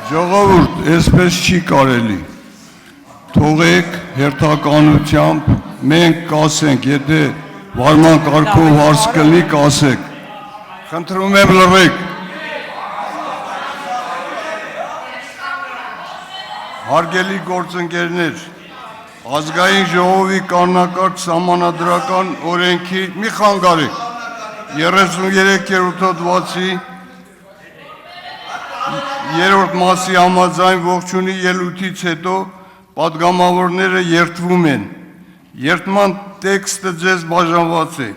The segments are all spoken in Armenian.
Ժողովուրդ, այսպես չի կարելի, թողեք հերթականությամբ, մենք կասենք, եթե վարման կարգով հարց կլինի կասեք, խնդրում եմ լռեք, հարգելի գործընկերներ, ազգային ժողովի կառնակարգ սահմանադրական օրենքի մի խանգարեք 33-րդ հոդվածի 3-րդ մասի համաձայն ողջունի ելույթից հետո պատգամավորները երդվում են։ Երդման տեքստը ձեզ բաժանված է։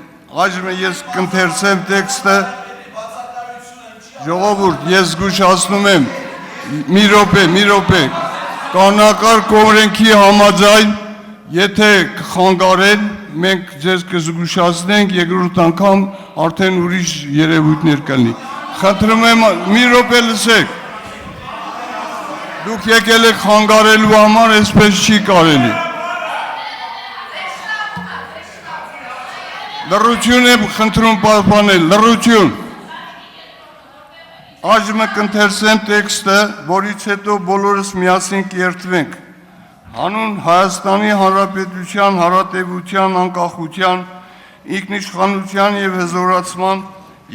Այժմ ես կընթերցեմ տեքստը։ Ժողովուրդ, ես զգուշացնում եմ, մի րոպե, կառնակարգ օրենքի համաձայն, եթե կխանգարեն, մենք ձեզ կզգուշացնենք, երկրորդ անգամ արդեն ուրիշ երևույթներ կլինի։ Խնդրում եմ, մի րոպե լսեք։ Դուք եկել եք խանգարելու համար, այսպես չի կարելի։ Լռություն եմ խնդրում պահպանել, լռություն։ Այժմ կընթերցեմ տեքստը, որից հետո բոլորս միասին կերդվենք։ Հանուն Հայաստանի Հանրապետության հարատևության, անկախության, ինքնիշխանության և հզորացման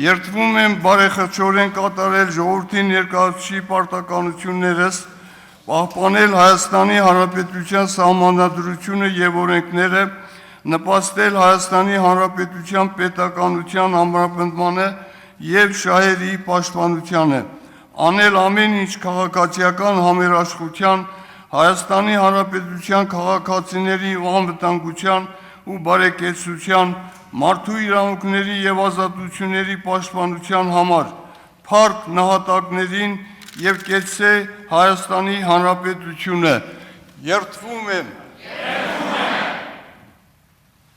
երդվում եմ բարեխղճորեն կատարել ժողովրդի ներկայացուցիչի պարտականություններս, պահպանել Հայաստանի Հանրապետության սահմանադրությունը և օրենքները, նպաստել Հայաստանի Հանրապետության պետականության ամրապնդմանը և շահերի պաշտպանությանը, անել ամեն ինչ քաղաքացիական համերաշխության, Հայաստանի Հանրապետության քաղաքացիների անվտանգության ու բարեկեցության, մարդու իրավունքների և ազատությունների պաշտպանության համար, փառք նահատակներին և կեցցե Հայաստանի Հանրապետությունը։ Երդվում եմ։